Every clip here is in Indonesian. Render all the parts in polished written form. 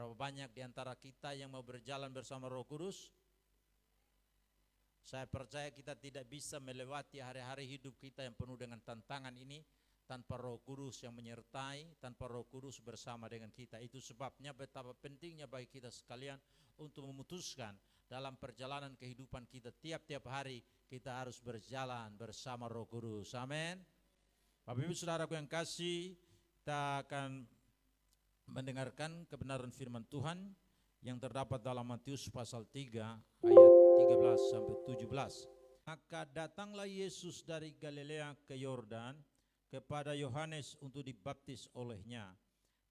Berapa banyak di antara kita yang mau berjalan bersama Roh Kudus? Saya percaya kita tidak bisa melewati hari-hari hidup kita yang penuh dengan tantangan ini tanpa Roh Kudus yang menyertai, tanpa Roh Kudus bersama dengan kita. Itu sebabnya betapa pentingnya bagi kita sekalian untuk memutuskan dalam perjalanan kehidupan kita tiap-tiap hari kita harus berjalan bersama Roh Kudus. Amin. Bapak Ibu Saudaraku yang kasih, kita akan mendengarkan kebenaran firman Tuhan yang terdapat dalam Matius pasal 3 ayat 13 sampai 17. Maka datanglah Yesus dari Galilea ke Yordan kepada Yohanes untuk dibaptis olehnya.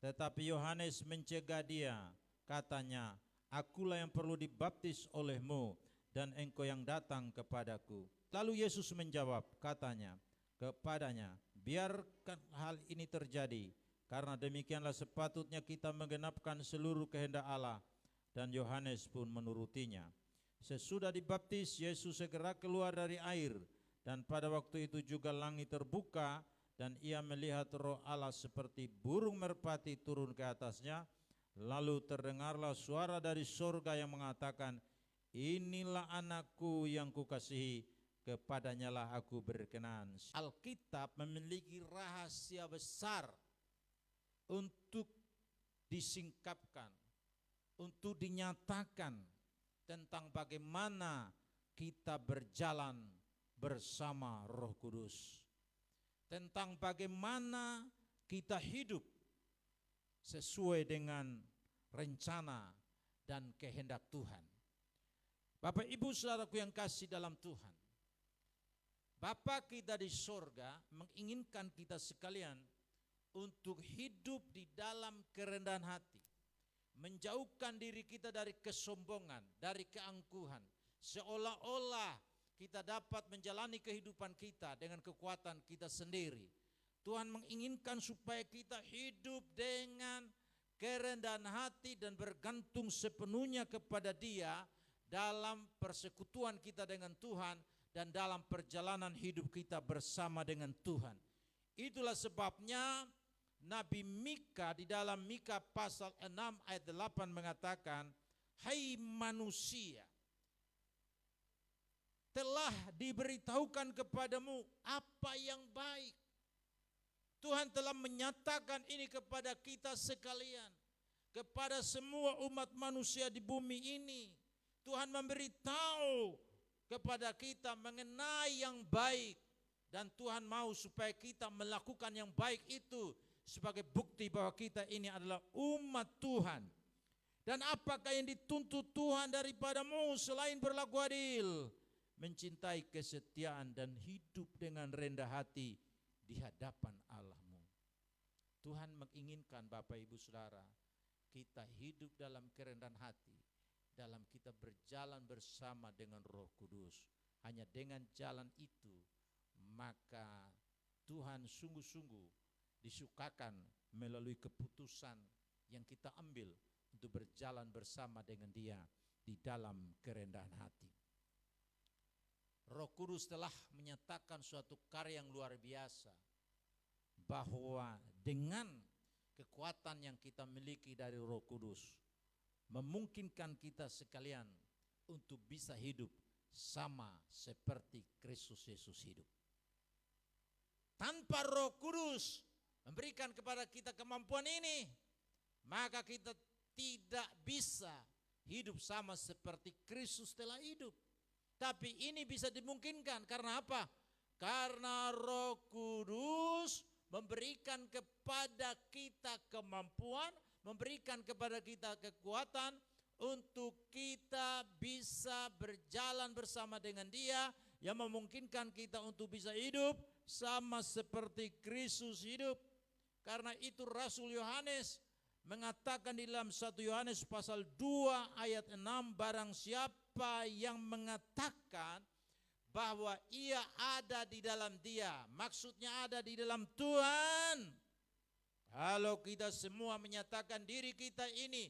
Tetapi Yohanes mencegah dia, katanya, "Akulah yang perlu dibaptis olehmu, dan engkau yang datang kepadaku." Lalu Yesus menjawab, katanya kepadanya, "Biarkan hal ini terjadi, karena demikianlah sepatutnya kita menggenapkan seluruh kehendak Allah." Dan Yohanes pun menurutinya. Sesudah dibaptis, Yesus segera keluar dari air, dan pada waktu itu juga langit terbuka, dan ia melihat Roh Allah seperti burung merpati turun ke atasnya. Lalu terdengarlah suara dari surga yang mengatakan, "Inilah anakku yang kukasihi, kepadanyalah aku berkenan." Alkitab memiliki rahasia besar untuk disingkapkan, untuk dinyatakan tentang bagaimana kita berjalan bersama Roh Kudus, tentang bagaimana kita hidup sesuai dengan rencana dan kehendak Tuhan. Bapak Ibu Saudaraku yang kasih dalam Tuhan, Bapa kita di sorga menginginkan kita sekalian untuk hidup di dalam kerendahan hati, menjauhkan diri kita dari kesombongan, dari keangkuhan, seolah-olah kita dapat menjalani kehidupan kita dengan kekuatan kita sendiri. Tuhan menginginkan supaya kita hidup dengan kerendahan hati dan bergantung sepenuhnya kepada Dia dalam persekutuan kita dengan Tuhan dan dalam perjalanan hidup kita bersama dengan Tuhan. Itulah sebabnya Nabi Mika di dalam Mika pasal 6 ayat 8 mengatakan, "Hai manusia, telah diberitahukan kepadamu apa yang baik." Tuhan telah menyatakan ini kepada kita sekalian, kepada semua umat manusia di bumi ini. Tuhan memberitahu kepada kita mengenai yang baik, dan Tuhan mau supaya kita melakukan yang baik itu sebagai bukti bahwa kita ini adalah umat Tuhan. Dan apakah yang dituntut Tuhan daripadamu selain berlaku adil, mencintai kesetiaan, dan hidup dengan rendah hati di hadapan Allahmu. Tuhan menginginkan Bapak Ibu Saudara, kita hidup dalam kerendahan hati, dalam kita berjalan bersama dengan Roh Kudus. Hanya dengan jalan itu, maka Tuhan sungguh-sungguh disukakan melalui keputusan yang kita ambil untuk berjalan bersama dengan Dia di dalam kerendahan hati. Roh Kudus telah menyatakan suatu karya yang luar biasa, bahwa dengan kekuatan yang kita miliki dari Roh Kudus, memungkinkan kita sekalian untuk bisa hidup sama seperti Kristus Yesus hidup. Tanpa Roh Kudus memberikan kepada kita kemampuan ini, maka kita tidak bisa hidup sama seperti Kristus telah hidup. Tapi ini bisa dimungkinkan karena apa? Karena Roh Kudus memberikan kepada kita kemampuan, memberikan kepada kita kekuatan untuk kita bisa berjalan bersama dengan Dia, yang memungkinkan kita untuk bisa hidup sama seperti Kristus hidup. Karena itu Rasul Yohanes mengatakan di dalam 1 Yohanes pasal 2 ayat 6, "Barang siapa yang mengatakan bahwa ia ada di dalam Dia," maksudnya ada di dalam Tuhan. Kalau kita semua menyatakan diri kita ini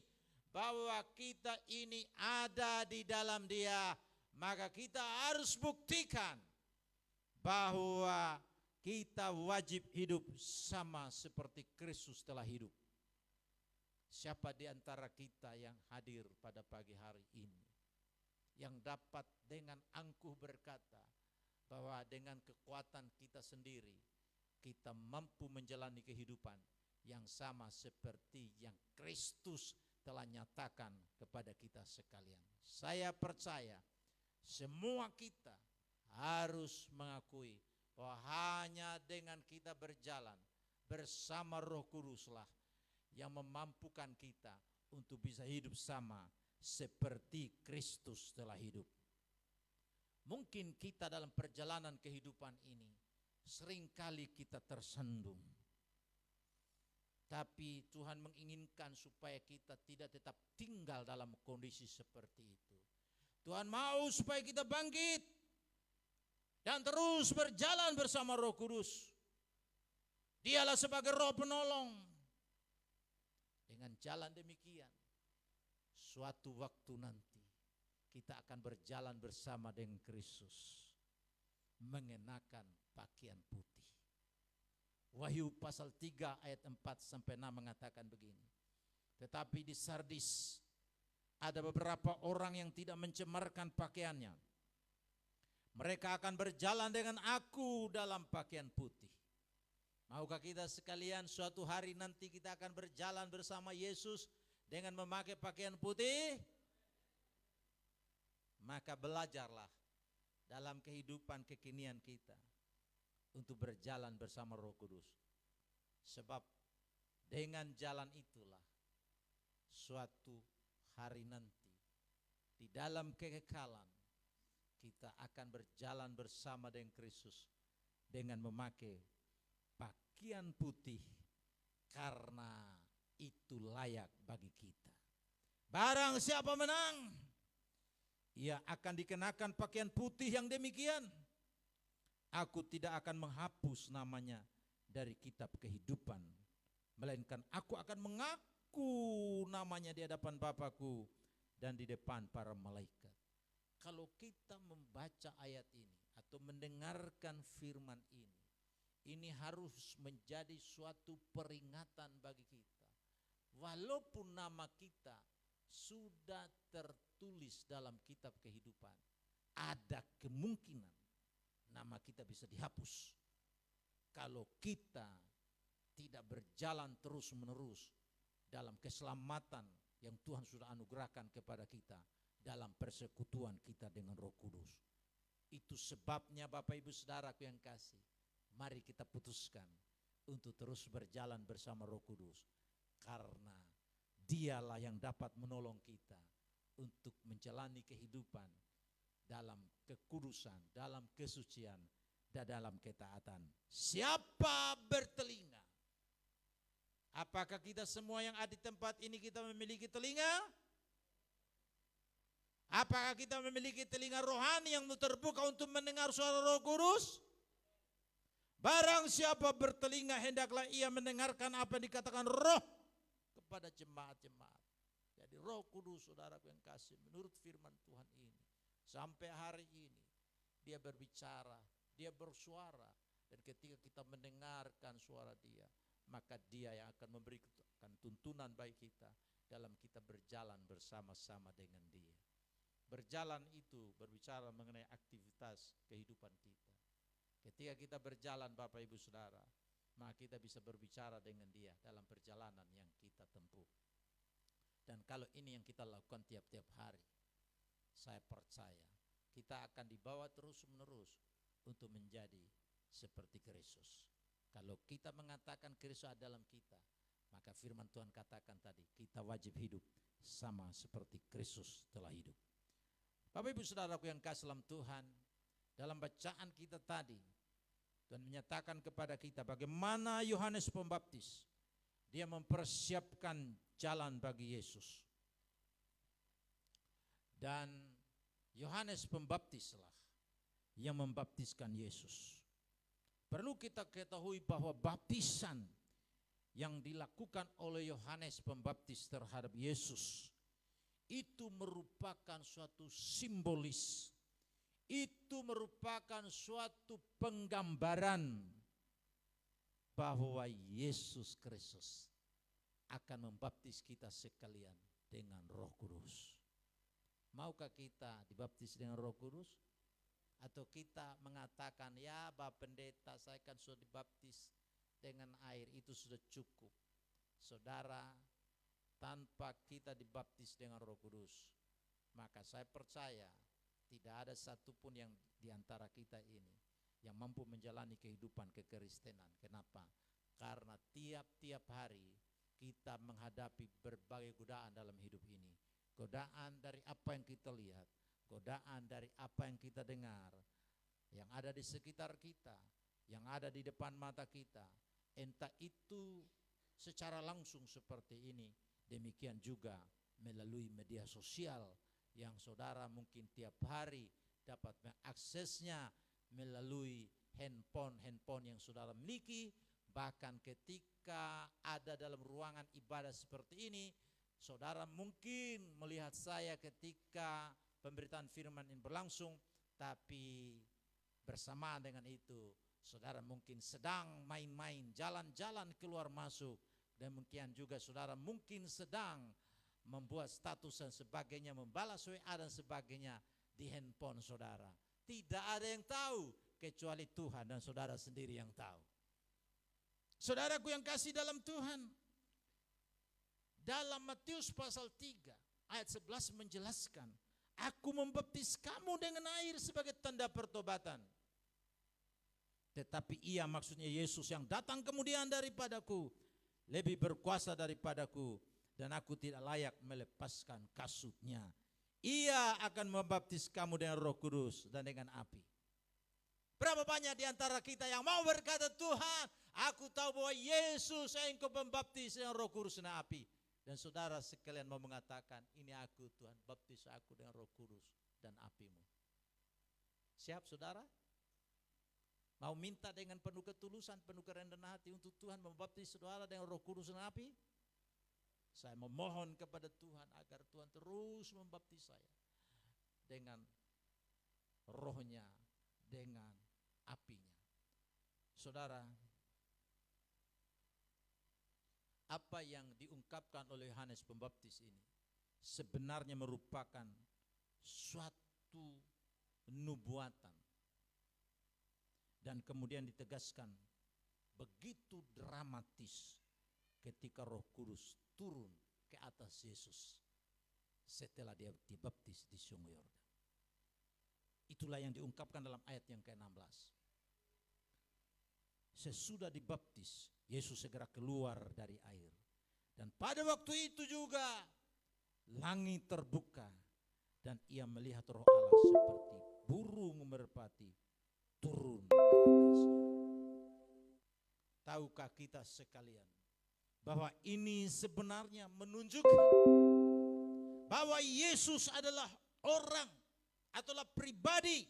bahwa kita ini ada di dalam Dia, maka kita harus buktikan bahwa kita wajib hidup sama seperti Kristus telah hidup. Siapa di antara kita yang hadir pada pagi hari ini yang dapat dengan angkuh berkata bahwa dengan kekuatan kita sendiri kita mampu menjalani kehidupan yang sama seperti yang Kristus telah nyatakan kepada kita sekalian. Saya percaya semua kita harus mengakui bahwa hanya dengan kita berjalan bersama Roh Kuduslah yang memampukan kita untuk bisa hidup sama seperti Kristus telah hidup. Mungkin kita dalam perjalanan kehidupan ini seringkali kita tersandung. Tapi Tuhan menginginkan supaya kita tidak tetap tinggal dalam kondisi seperti itu. Tuhan mau supaya kita bangkit dan terus berjalan bersama Roh Kudus. Dialah sebagai Roh penolong. Dengan jalan demikian, suatu waktu nanti kita akan berjalan bersama dengan Kristus, mengenakan pakaian putih. Wahyu pasal 3 ayat 4 sampai 6 mengatakan begini. Tetapi di Sardis ada beberapa orang yang tidak mencemarkan pakaiannya. Mereka akan berjalan dengan aku dalam pakaian putih. Maukah kita sekalian suatu hari nanti kita akan berjalan bersama Yesus dengan memakai pakaian putih? Maka belajarlah dalam kehidupan kekinian kita untuk berjalan bersama Roh Kudus. Sebab dengan jalan itulah suatu hari nanti di dalam kekekalan kita akan berjalan bersama dengan Kristus dengan memakai pakaian putih karena itu layak bagi kita. Barang siapa menang, ia akan dikenakan pakaian putih yang demikian. Aku tidak akan menghapus namanya dari kitab kehidupan, melainkan aku akan mengaku namanya di hadapan Bapakku dan di depan para malaikat. Kalau kita membaca ayat ini atau mendengarkan firman ini harus menjadi suatu peringatan bagi kita. Walaupun nama kita sudah tertulis dalam kitab kehidupan, ada kemungkinan nama kita bisa dihapus kalau kita tidak berjalan terus-menerus dalam keselamatan yang Tuhan sudah anugerahkan kepada kita dalam persekutuan kita dengan Roh Kudus. Itu sebabnya Bapak Ibu Saudaraku yang kasih, mari kita putuskan untuk terus berjalan bersama Roh Kudus, karena Dialah yang dapat menolong kita untuk menjalani kehidupan dalam kekudusan, dalam kesucian, dan dalam ketaatan. Siapa bertelinga? Apakah kita semua yang ada di tempat ini kita memiliki telinga? Apakah kita memiliki telinga rohani yang terbuka untuk mendengar suara Roh Kudus? Barang siapa bertelinga, hendaklah ia mendengarkan apa yang dikatakan Roh kepada jemaat-jemaat. Jadi Roh Kudus, saudaraku yang kasih, menurut firman Tuhan ini, sampai hari ini Dia berbicara, Dia bersuara, dan ketika kita mendengarkan suara Dia, maka Dia yang akan memberikan tuntunan bagi kita dalam kita berjalan bersama-sama dengan Dia. Berjalan itu berbicara mengenai aktivitas kehidupan kita. Ketika kita berjalan Bapak Ibu Saudara, maka kita bisa berbicara dengan Dia dalam perjalanan yang kita tempuh. Dan kalau ini yang kita lakukan tiap-tiap hari, saya percaya kita akan dibawa terus-menerus untuk menjadi seperti Kristus. Kalau kita mengatakan Kristus ada dalam kita, maka firman Tuhan katakan tadi, kita wajib hidup sama seperti Kristus telah hidup. Bapak Ibu Saudaraku yang kasih dalam Tuhan, dalam bacaan kita tadi, Tuhan menyatakan kepada kita bagaimana Yohanes Pembaptis, dia mempersiapkan jalan bagi Yesus. Dan Yohanes Pembaptislah yang membaptiskan Yesus. Perlu kita ketahui bahwa baptisan yang dilakukan oleh Yohanes Pembaptis terhadap Yesus itu merupakan suatu simbolis. Itu merupakan suatu penggambaran bahwa Yesus Kristus akan membaptis kita sekalian dengan Roh Kudus. Maukah kita dibaptis dengan Roh Kudus? Atau kita mengatakan, ya Bapak Pendeta, saya kan sudah dibaptis dengan air, itu sudah cukup. Saudara, tanpa kita dibaptis dengan Roh Kudus, maka saya percaya tidak ada satupun yang diantara kita ini yang mampu menjalani kehidupan kekristenan. Kenapa? Karena tiap-tiap hari kita menghadapi berbagai godaan dalam hidup ini. Godaan dari apa yang kita lihat, godaan dari apa yang kita dengar, yang ada di sekitar kita, yang ada di depan mata kita. Entah itu secara langsung seperti ini, demikian juga melalui media sosial yang saudara mungkin tiap hari dapat mengaksesnya melalui handphone yang saudara miliki. Bahkan ketika ada dalam ruangan ibadah seperti ini, saudara mungkin melihat saya ketika pemberitaan firman ini berlangsung, tapi bersamaan dengan itu saudara mungkin sedang main-main, jalan-jalan keluar masuk, dan mungkin juga saudara mungkin sedang membuat status dan sebagainya, membalas WA dan sebagainya di handphone saudara. Tidak ada yang tahu kecuali Tuhan dan saudara sendiri yang tahu. Saudaraku yang kasih dalam Tuhan, dalam Matius pasal 3 ayat 11 menjelaskan, aku membaptis kamu dengan air sebagai tanda pertobatan. Tetapi ia, maksudnya Yesus yang datang kemudian daripadaku, lebih berkuasa daripadaku, dan aku tidak layak melepaskan kasutnya. Ia akan membaptis kamu dengan Roh Kudus dan dengan api. Berapa banyak di antara kita yang mau berkata, Tuhan, aku tahu bahwa Yesus yang engkau membaptis dengan Roh Kudus dan api. Dan saudara sekalian mau mengatakan, ini aku Tuhan, baptis aku dengan Roh Kudus dan apimu. Siap saudara? Mau minta dengan penuh ketulusan, penuh kerendahan hati untuk Tuhan membaptis saudara dengan Roh Kudus dan api? Saya memohon kepada Tuhan agar Tuhan terus membaptis saya dengan rohnya, dengan apinya. Saudara, apa yang diungkapkan oleh Yohanes Pembaptis ini sebenarnya merupakan suatu nubuatan, dan kemudian ditegaskan begitu dramatis ketika Roh Kudus turun ke atas Yesus setelah dia dibaptis di Sungai Yordan. Itulah yang diungkapkan dalam ayat yang ke-16. Sesudah dibaptis, Yesus segera keluar dari air. Dan pada waktu itu juga langit terbuka dan ia melihat Roh Allah seperti burung merpati turun ke atasnya. Tahukah kita sekalian bahwa ini sebenarnya menunjukkan bahwa Yesus adalah orang ataulah pribadi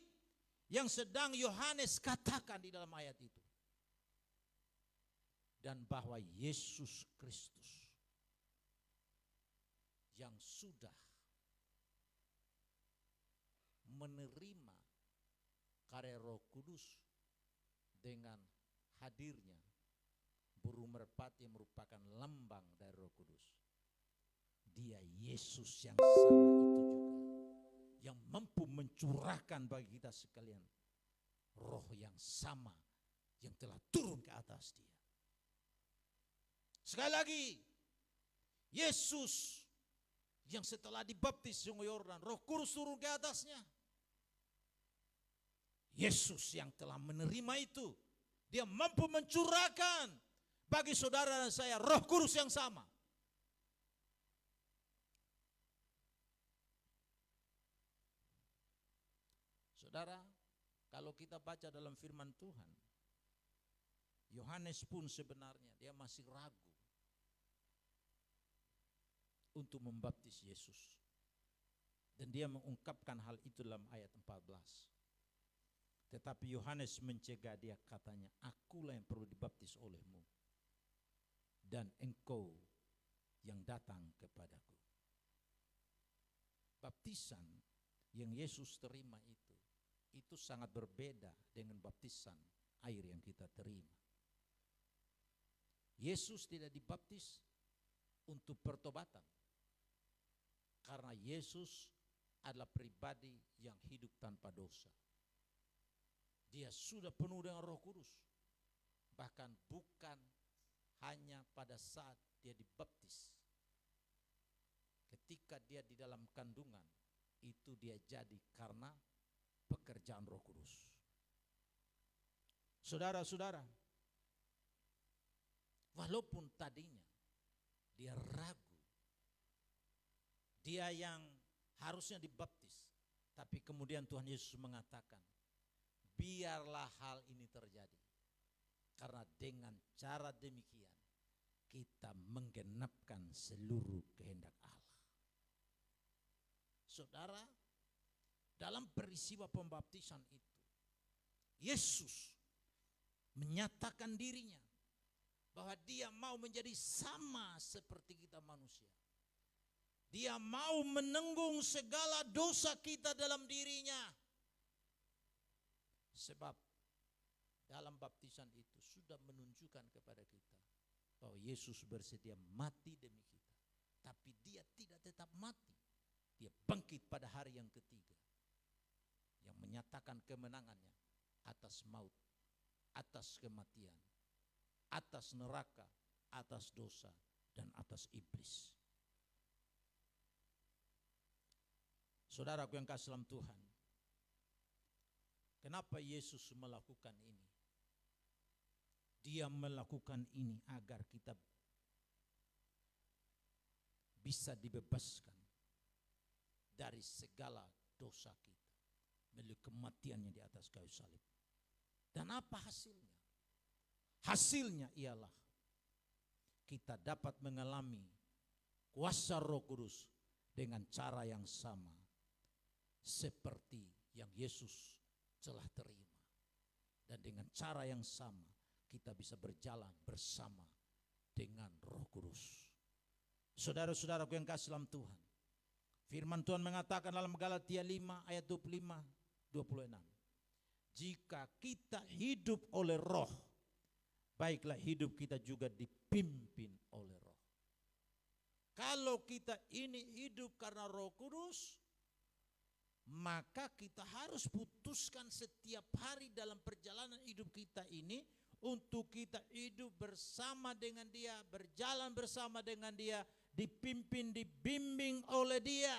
yang sedang Yohanes katakan di dalam ayat itu. Dan bahwa Yesus Kristus yang sudah menerima karya Roh Kudus dengan hadirnya burung merpati yang merupakan lambang dari Roh Kudus. Dia Yesus yang sama itu juga yang mampu mencurahkan bagi kita sekalian roh yang sama yang telah turun ke atas dia. Sekali lagi, Yesus yang setelah dibaptis Sungai Yordan, Roh Kudus turun ke atasnya. Yesus yang telah menerima itu, dia mampu mencurahkan bagi saudara dan saya Roh Kudus yang sama. Saudara, kalau kita baca dalam firman Tuhan, Yohanes pun sebenarnya dia masih ragu untuk membaptis Yesus. Dan dia mengungkapkan hal itu dalam ayat 14. Tetapi Yohanes mencegah dia, katanya, akulah yang perlu dibaptis olehmu, dan engkau yang datang kepadaku. Baptisan yang Yesus terima itu sangat berbeda dengan baptisan air yang kita terima. Yesus tidak dibaptis untuk pertobatan. Karena Yesus adalah pribadi yang hidup tanpa dosa. Dia sudah penuh dengan Roh Kudus. Bahkan bukan hanya pada saat dia dibaptis. Ketika dia di dalam kandungan, itu dia jadi karena pekerjaan Roh Kudus. Saudara-saudara, walaupun tadinya dia ragu, dia yang harusnya dibaptis, tapi kemudian Tuhan Yesus mengatakan, biarlah hal ini terjadi. Karena dengan cara demikian kita menggenapkan seluruh kehendak Allah. Saudara, dalam peristiwa pembaptisan itu, Yesus menyatakan dirinya bahwa dia mau menjadi sama seperti kita manusia. Dia mau menanggung segala dosa kita dalam dirinya. Sebab dalam baptisan itu sudah menunjukkan kepada kita bahwa Yesus bersedia mati demi kita. Tapi dia tidak tetap mati. Dia bangkit pada hari yang ketiga. Yang menyatakan kemenangannya atas maut, atas kematian, atas neraka, atas dosa, dan atas iblis. Saudaraku yang kasih dalam Tuhan, kenapa Yesus melakukan ini? Dia melakukan ini agar kita bisa dibebaskan dari segala dosa kita melalui kematiannya di atas kayu salib. Dan apa hasilnya? Hasilnya ialah kita dapat mengalami kuasa Roh Kudus dengan cara yang sama seperti yang Yesus telah terima. Dan dengan cara yang sama kita bisa berjalan bersama dengan Roh Kudus. Saudara-saudaraku yang kasih dalam Tuhan, firman Tuhan mengatakan dalam Galatia 5 ayat 25-26. Jika kita hidup oleh Roh, baiklah hidup kita juga dipimpin oleh Roh. Kalau kita ini hidup karena Roh Kudus, maka kita harus putuskan setiap hari dalam perjalanan hidup kita ini untuk kita hidup bersama dengan Dia, berjalan bersama dengan Dia, dipimpin, dibimbing oleh Dia.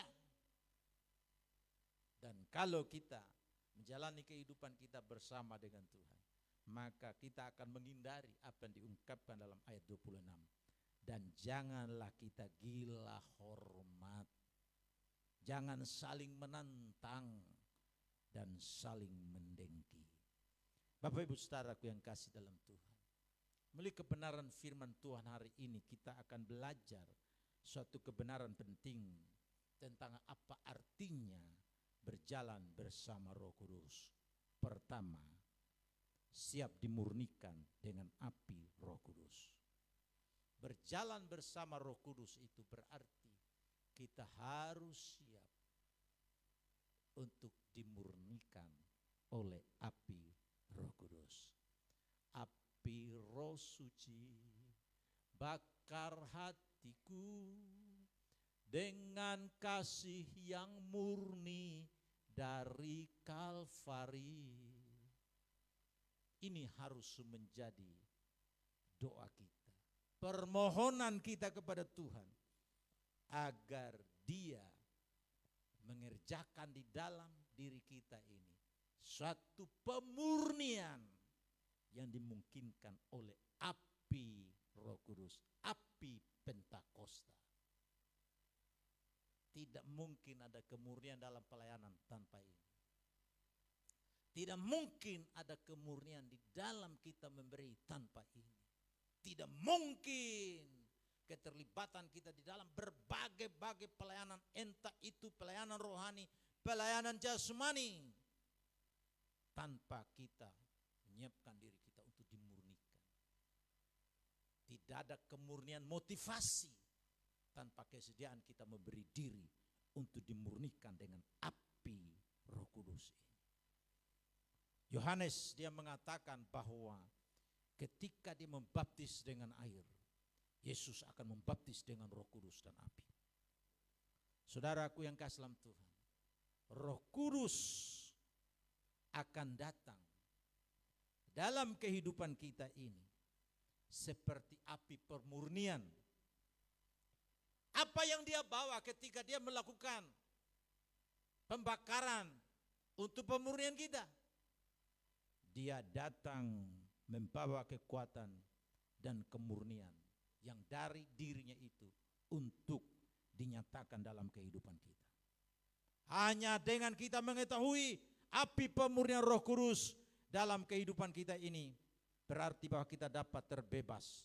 Dan kalau kita menjalani kehidupan kita bersama dengan Tuhan, maka kita akan menghindari apa yang diungkapkan dalam ayat 26. Dan janganlah kita gila hormat, jangan saling menantang dan saling mendengki. Bapak Ibu saudaraku yang kasih dalam Tuhan, melalui kebenaran firman Tuhan hari ini kita akan belajar suatu kebenaran penting tentang apa artinya berjalan bersama Roh Kudus. Pertama, siap dimurnikan dengan api Roh Kudus. Berjalan bersama Roh Kudus itu berarti kita harus siap untuk dimurnikan oleh api Roh Kudus. Api Roh Suci bakar hatiku dengan kasih yang murni dari Kalvari. Ini harus menjadi doa kita, permohonan kita kepada Tuhan agar Dia mengerjakan di dalam diri kita ini suatu pemurnian yang dimungkinkan oleh api Roh Kudus, api Pentakosta. Tidak mungkin ada kemurnian dalam pelayanan tanpa ini. Tidak mungkin ada kemurnian di dalam kita memberi tanpa ini. Tidak mungkin keterlibatan kita di dalam berbagai-bagai pelayanan, entah itu pelayanan rohani, pelayanan jasmani, tanpa kita menyiapkan diri kita untuk dimurnikan. Tidak ada kemurnian motivasi tanpa kesediaan kita memberi diri untuk dimurnikan dengan api Roh Kudus ini. Yohanes dia mengatakan bahwa ketika dia membaptis dengan air, Yesus akan membaptis dengan Roh Kudus dan api. Saudaraku yang kasih dalam Tuhan, Roh Kudus akan datang dalam kehidupan kita ini seperti api pemurnian. Apa yang dia bawa ketika dia melakukan pembakaran untuk pemurnian kita? Dia datang membawa kekuatan dan kemurnian yang dari dirinya itu untuk dinyatakan dalam kehidupan kita. Hanya dengan kita mengetahui api pemurnian Roh Kudus dalam kehidupan kita ini, berarti bahwa kita dapat terbebas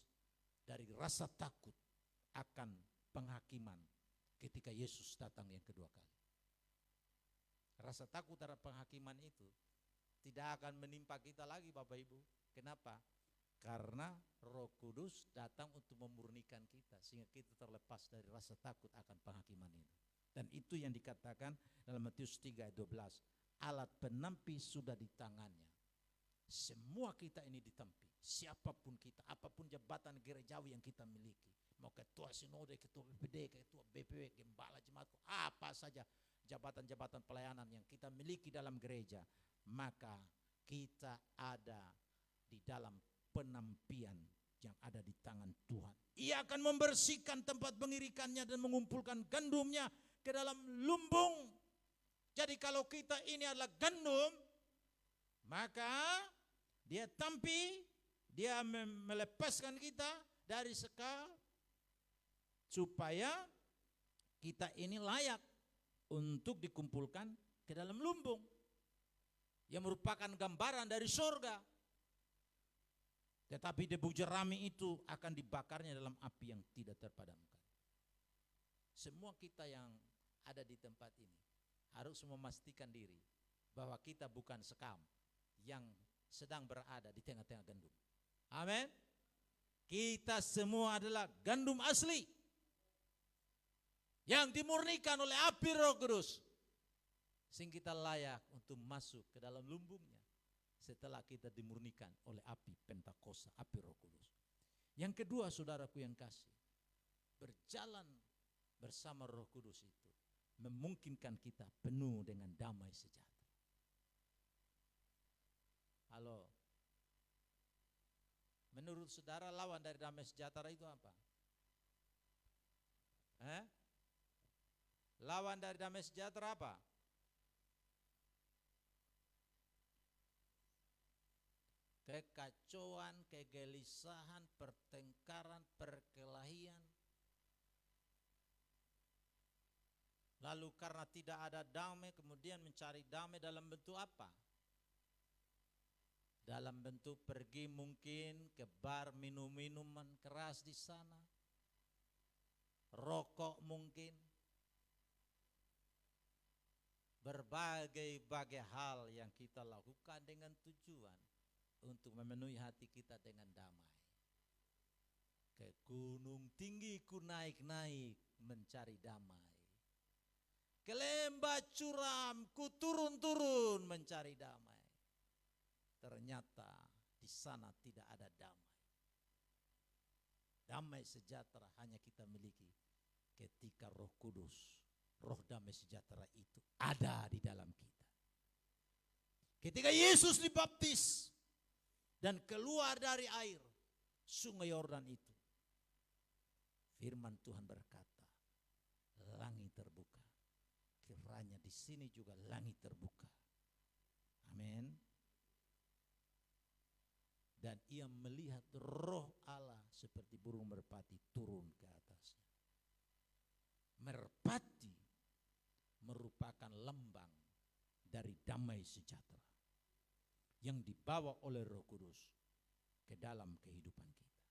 dari rasa takut akan penghakiman ketika Yesus datang yang kedua kali. Rasa takut terhadap penghakiman itu tidak akan menimpa kita lagi, Bapak Ibu. Kenapa? Karena Roh Kudus datang untuk memurnikan kita sehingga kita terlepas dari rasa takut akan penghakiman ini. Dan itu yang dikatakan dalam Matius 3 ayat 12. Alat penampi sudah di tangannya. Semua kita ini ditempi. Siapapun kita, apapun jabatan gerejawi yang kita miliki. Mau ketua sinode, ketua BPD, ketua BPW, gembala jemaat, apa saja jabatan-jabatan pelayanan yang kita miliki dalam gereja. Maka kita ada di dalam penampian yang ada di tangan Tuhan. Ia akan membersihkan tempat pengirikannya dan mengumpulkan gandumnya ke dalam lumbung. Jadi kalau kita ini adalah gandum, maka dia tampi, dia melepaskan kita dari sekal supaya kita ini layak untuk dikumpulkan ke dalam lumbung yang merupakan gambaran dari surga. Tetapi debu jerami itu akan dibakarnya dalam api yang tidak terpadamkan. Semua kita yang ada di tempat ini harus memastikan diri bahwa kita bukan sekam yang sedang berada di tengah-tengah gandum. Amin. Kita semua adalah gandum asli yang dimurnikan oleh api Roh Kudus, sehingga kita layak untuk masuk ke dalam lumbungnya setelah kita dimurnikan oleh api Pentakosta, api Roh Kudus. Yang kedua, saudaraku yang kasih, berjalan bersama Roh Kudus itu memungkinkan kita penuh dengan damai sejahtera. Halo, menurut saudara lawan dari damai sejahtera itu apa? Lawan dari damai sejahtera apa? Kekacauan, kegelisahan, pertengkaran, perkelahian. Lalu karena tidak ada damai, kemudian mencari damai dalam bentuk apa? Dalam bentuk pergi mungkin ke bar, minum minuman keras di sana, rokok mungkin, berbagai hal yang kita lakukan dengan tujuan untuk memenuhi hati kita dengan damai. Ke gunung tinggi ku naik-naik mencari damai. Ke lembah curam ku turun-turun mencari damai. Ternyata di sana tidak ada damai. Damai sejahtera hanya kita miliki ketika Roh Kudus, Roh damai sejahtera itu ada di dalam kita. Ketika Yesus dibaptis dan keluar dari air sungai Yordan itu, firman Tuhan berkata, langit terbuka. Kiranya di sini juga langit terbuka. Amin. Dan ia melihat Roh Allah seperti burung merpati turun ke atasnya. Merpati merupakan lambang dari damai sejahtera yang dibawa oleh Roh Kudus ke dalam kehidupan kita.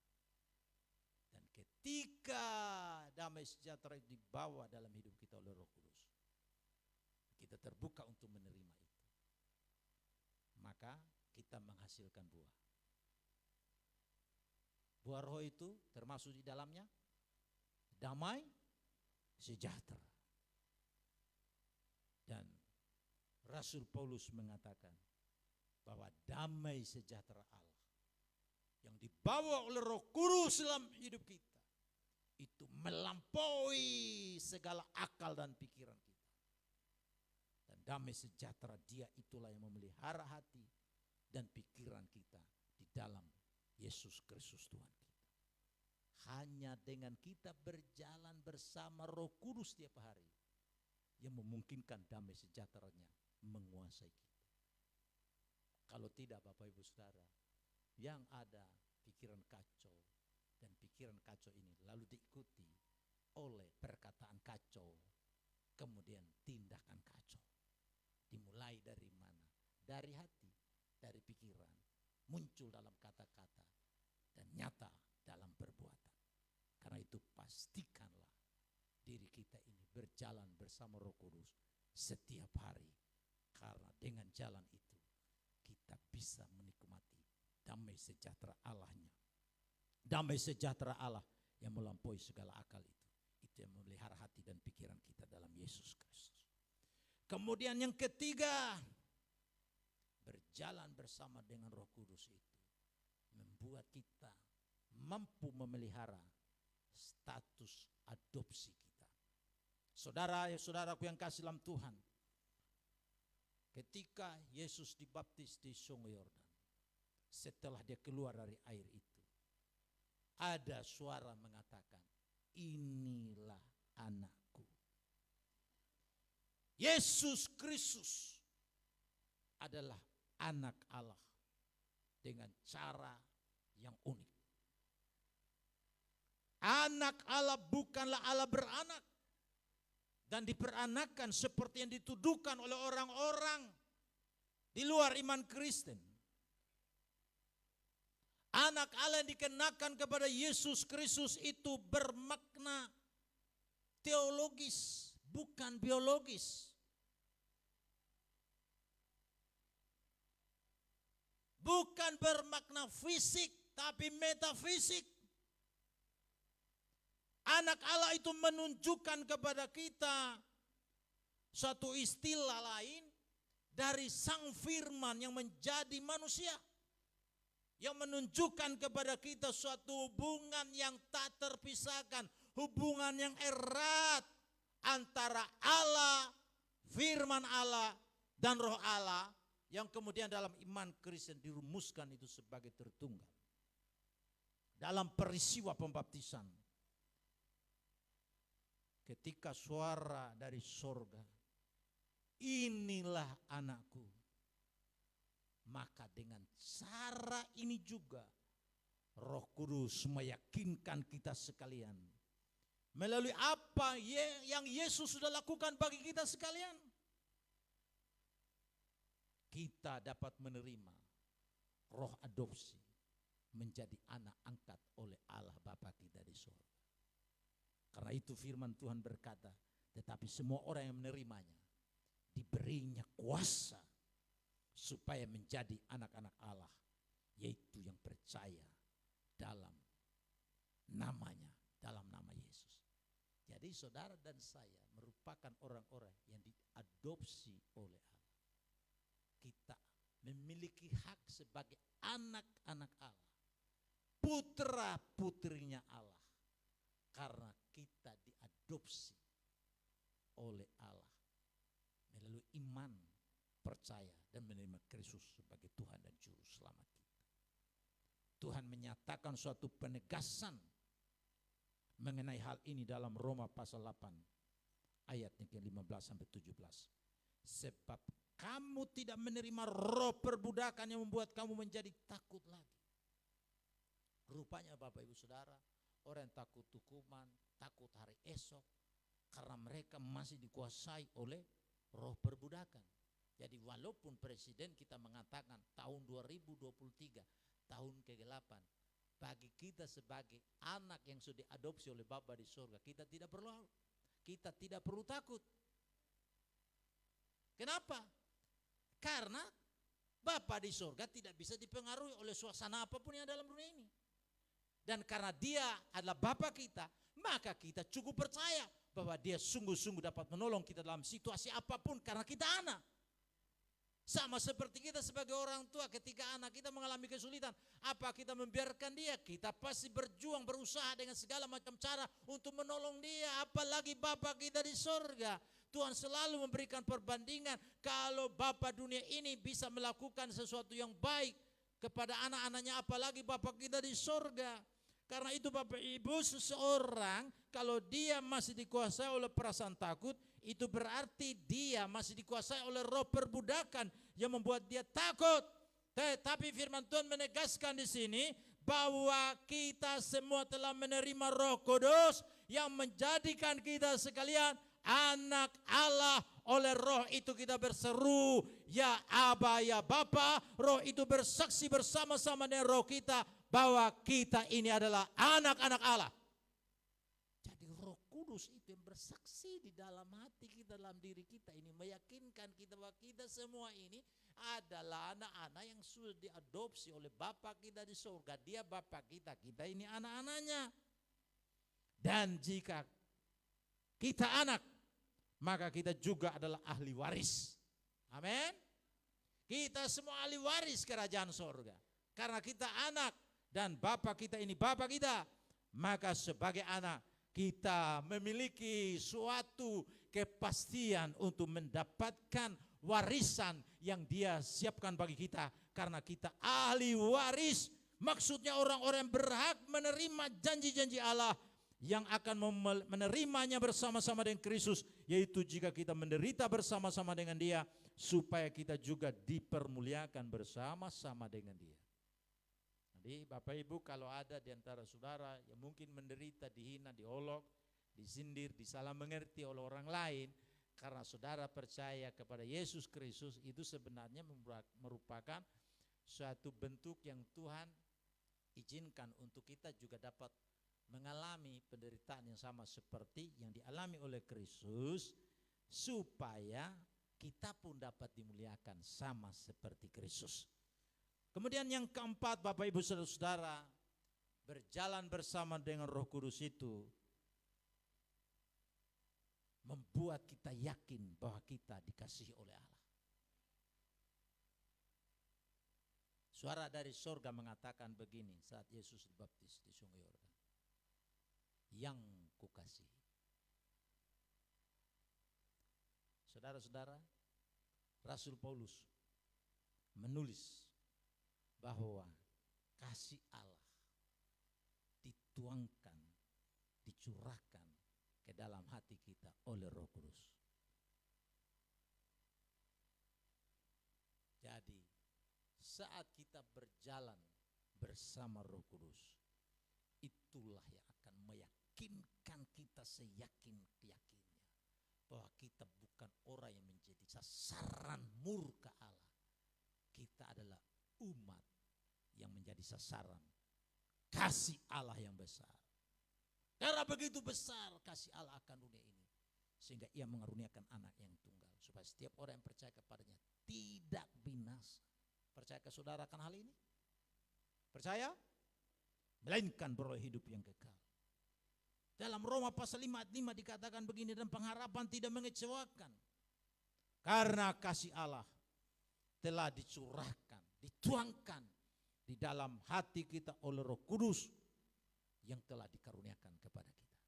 Dan ketika damai sejahtera itu dibawa dalam hidup kita oleh Roh Kudus, kita terbuka untuk menerima itu. Maka kita menghasilkan buah. Buah roh itu termasuk di dalamnya damai sejahtera. Dan Rasul Paulus mengatakan bahwa damai sejahtera Allah yang dibawa oleh Roh Kudus dalam hidup kita itu melampaui segala akal dan pikiran kita. Dan damai sejahtera dia itulah yang memelihara hati dan pikiran kita di dalam Yesus Kristus Tuhan kita. Hanya dengan kita berjalan bersama Roh Kudus setiap hari yang memungkinkan damai sejahteranya menguasai kita. Kalau tidak Bapak Ibu Saudara, yang ada pikiran kacau, dan pikiran kacau ini lalu diikuti oleh perkataan kacau, kemudian tindakan kacau. Dimulai dari mana? Dari hati, dari pikiran, muncul dalam kata-kata, dan nyata dalam perbuatan. Karena itu pastikanlah diri kita ini berjalan bersama Roh Kudus setiap hari. Karena dengan jalan itu kita bisa menikmati damai sejahtera Allahnya. Damai sejahtera Allah yang melampaui segala akal itu. Itu yang memelihara hati dan pikiran kita dalam Yesus Kristus. Kemudian yang ketiga, berjalan bersama dengan Roh Kudus itu membuat kita mampu memelihara status adopsi kita. Saudaraku yang kasih dalam Tuhan, ketika Yesus dibaptis di Sungai Yordan, setelah dia keluar dari air itu, ada suara mengatakan, inilah anakku. Yesus Kristus adalah anak Allah dengan cara yang unik. Anak Allah bukanlah Allah beranak dan diperanakan seperti yang dituduhkan oleh orang-orang di luar iman Kristen. Anak Allah yang dikenakan kepada Yesus Kristus itu bermakna teologis, bukan biologis. Bukan bermakna fisik, tapi metafisik. Anak Allah itu menunjukkan kepada kita suatu istilah lain dari Sang Firman yang menjadi manusia. Yang menunjukkan kepada kita suatu hubungan yang tak terpisahkan. Hubungan yang erat antara Allah, firman Allah, dan roh Allah. Yang kemudian dalam iman Kristen dirumuskan itu sebagai tertunggal. Dalam peristiwa pembaptisan. Ketika suara dari sorga, inilah anakku. Maka dengan cara ini juga Roh Kudus meyakinkan kita sekalian. Melalui apa yang Yesus sudah lakukan bagi kita sekalian. Kita dapat menerima roh adopsi menjadi anak angkat oleh Allah Bapa kita di surga. Karena itu firman Tuhan berkata, tetapi semua orang yang menerimanya diberinya kuasa supaya menjadi anak-anak Allah, yaitu yang percaya dalam namanya, dalam nama Yesus. Jadi saudara dan saya merupakan orang-orang yang diadopsi oleh Allah. Kita memiliki hak sebagai anak-anak Allah, putra-putrinya Allah, karena kita diadopsi oleh Allah melalui iman, percaya dan menerima Kristus sebagai Tuhan dan Juru Selamat kita. Tuhan menyatakan suatu penegasan mengenai hal ini dalam Roma pasal 8 ayatnya ke-15 sampai 17. Sebab kamu tidak menerima roh perbudakan yang membuat kamu menjadi takut lagi. Rupanya Bapak Ibu Saudara, orang yang takut hukuman, takut hari esok, karena mereka masih dikuasai oleh roh perbudakan. Jadi walaupun presiden kita mengatakan tahun 2023, tahun ke-8, bagi kita sebagai anak yang sudah diadopsi oleh Bapa di surga, kita tidak perlu takut. Kenapa? Karena Bapa di surga tidak bisa dipengaruhi oleh suasana apapun yang dalam dunia ini. Dan karena dia adalah Bapa kita, maka kita cukup percaya bahwa dia sungguh-sungguh dapat menolong kita dalam situasi apapun karena kita anak. Sama seperti kita sebagai orang tua ketika anak kita mengalami kesulitan, apa kita membiarkan dia? Kita pasti berjuang, berusaha dengan segala macam cara untuk menolong dia. Apalagi Bapa kita di sorga. Tuhan selalu memberikan perbandingan. Kalau Bapa dunia ini bisa melakukan sesuatu yang baik kepada anak-anaknya, apalagi Bapa kita di sorga. Karena itu Bapak Ibu, seseorang kalau dia masih dikuasai oleh perasaan takut, itu berarti dia masih dikuasai oleh roh perbudakan yang membuat dia takut. Tetapi firman Tuhan menegaskan di sini bahwa kita semua telah menerima Roh Kudus yang menjadikan kita sekalian anak Allah. Oleh roh itu kita berseru, ya Aba, ya Bapa. Roh itu bersaksi bersama-sama dengan roh kita bahwa kita ini adalah anak-anak Allah. Jadi Roh Kudus itu yang bersaksi di dalam hati kita, dalam diri kita ini, meyakinkan kita bahwa kita semua ini adalah anak-anak yang sudah diadopsi oleh Bapa kita di surga. Dia Bapa kita, kita ini anak-anaknya. Dan jika kita anak, maka kita juga adalah ahli waris. Amin. Kita semua ahli waris kerajaan surga. Karena kita anak dan Bapa kita ini Bapa kita, maka sebagai anak kita memiliki suatu kepastian untuk mendapatkan warisan yang Dia siapkan bagi kita. Karena kita ahli waris, maksudnya orang-orang yang berhak menerima janji-janji Allah yang akan menerimanya bersama-sama dengan Kristus, yaitu jika kita menderita bersama-sama dengan Dia, supaya kita juga dipermuliakan bersama-sama dengan Dia. Jadi Bapak Ibu, kalau ada di antara saudara yang mungkin menderita, dihina, diolok, disindir, disalah mengerti oleh orang lain, karena saudara percaya kepada Yesus Kristus, itu sebenarnya merupakan suatu bentuk yang Tuhan izinkan untuk kita juga dapat mengalami penderitaan yang sama seperti yang dialami oleh Kristus, supaya kita pun dapat dimuliakan sama seperti Kristus. Kemudian yang keempat, Bapak Ibu Saudara-saudara, berjalan bersama dengan Roh Kudus itu membuat kita yakin bahwa kita dikasihi oleh Allah. Suara dari surga mengatakan begini saat Yesus dibaptis di Sungai Yordan. Yang kukasihi. Saudara-saudara, Rasul Paulus menulis bahwa kasih Allah dituangkan, dicurahkan ke dalam hati kita oleh Roh Kudus. Jadi saat kita berjalan bersama Roh Kudus, itulah yang akan meyakinkan kita seyakin-yakinnya bahwa kita bukan orang yang menjadi sasaran murka Allah. Kita adalah umat yang menjadi sasaran kasih Allah yang besar. Karena begitu besar kasih Allah akan dunia ini, sehingga Ia mengaruniakan anak yang tunggal, supaya setiap orang yang percaya kepadanya tidak binasa. Percayakah saudara akan hal ini? Percaya? Melainkan beroleh hidup yang kekal. Dalam Roma pasal 5 ayat 5 dikatakan begini, dan pengharapan tidak mengecewakan, karena kasih Allah telah dicurahkan, dituangkan di dalam hati kita oleh Roh Kudus yang telah dikaruniakan kepada kita.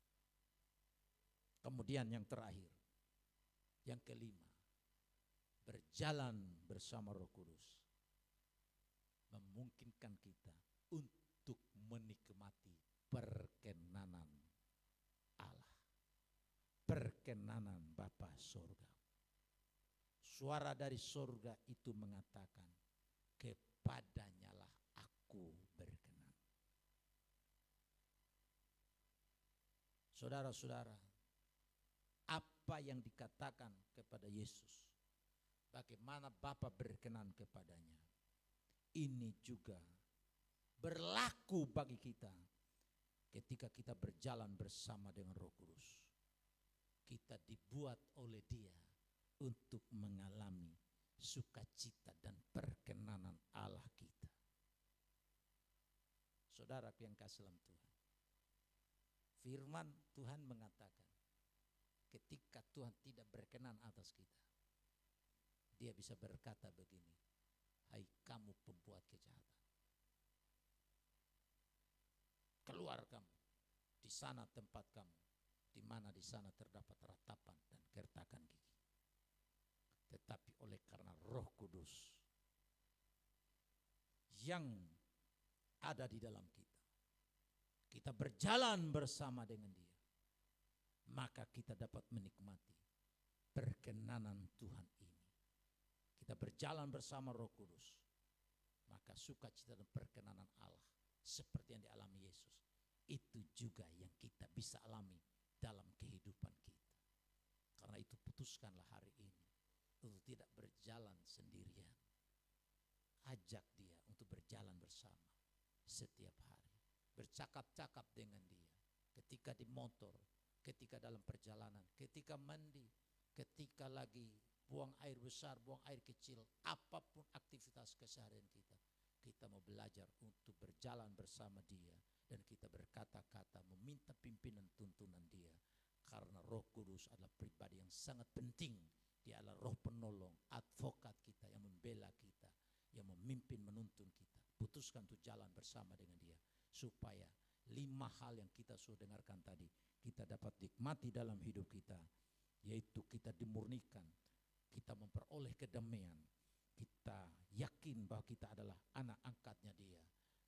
Kemudian yang terakhir, yang kelima, berjalan bersama Roh Kudus memungkinkan kita untuk menikmati perkenanan Allah, perkenanan Bapa surga. Suara dari surga itu mengatakan, kepadanya lah aku berkenan. Saudara-saudara, apa yang dikatakan kepada Yesus, bagaimana Bapa berkenan kepadanya, ini juga berlaku bagi kita ketika kita berjalan bersama dengan Roh Kudus. Kita dibuat oleh Dia untuk mengalami sukacita dan perkenanan Allah kita. Saudara yang kasih dalam Tuhan, firman Tuhan mengatakan, ketika Tuhan tidak berkenan atas kita, dia bisa berkata begini, hai kamu pembuat kejahatan, keluar kamu, di sana tempat kamu, di mana di sana terdapat ratapan dan kertakan gigi. Tetapi oleh karena Roh Kudus yang ada di dalam kita, kita berjalan bersama dengan Dia, maka kita dapat menikmati perkenanan Tuhan ini. Kita berjalan bersama Roh Kudus, maka sukacita dan perkenanan Allah seperti yang dialami Yesus, itu juga yang kita bisa alami dalam kehidupan kita. Karena itu putuskanlah hari ini untuk tidak berjalan sendirian. Ajak dia untuk berjalan bersama setiap hari. Bercakap-cakap dengan dia. Ketika di motor, ketika dalam perjalanan, ketika mandi, ketika lagi buang air besar, buang air kecil, apapun aktivitas keseharian kita. Kita mau belajar untuk berjalan bersama dia. Dan kita berkata-kata meminta pimpinan tuntunan dia. Karena Roh Kudus adalah pribadi yang sangat penting. Dia adalah roh penolong, advokat kita yang membela kita, yang memimpin menuntun kita. Putuskan untuk jalan bersama dengan dia, supaya 5 hal yang kita sudah dengarkan tadi, kita dapat nikmati dalam hidup kita. Yaitu kita dimurnikan, kita memperoleh kedamaian, kita yakin bahwa kita adalah anak angkatnya dia,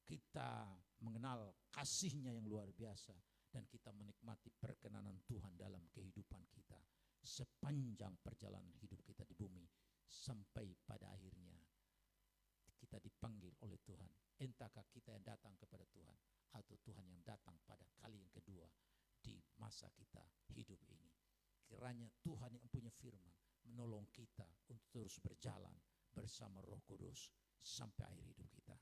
kita mengenal kasihnya yang luar biasa, dan kita menikmati perkenanan Tuhan dalam kehidupan kita sepanjang perjalanan hidup kita di bumi, sampai pada akhirnya kita dipanggil oleh Tuhan. Entahkah kita yang datang kepada Tuhan, atau Tuhan yang datang pada kali yang kedua di masa kita hidup ini. Kiranya Tuhan yang punya firman menolong kita untuk terus berjalan bersama Roh Kudus sampai akhir hidup kita.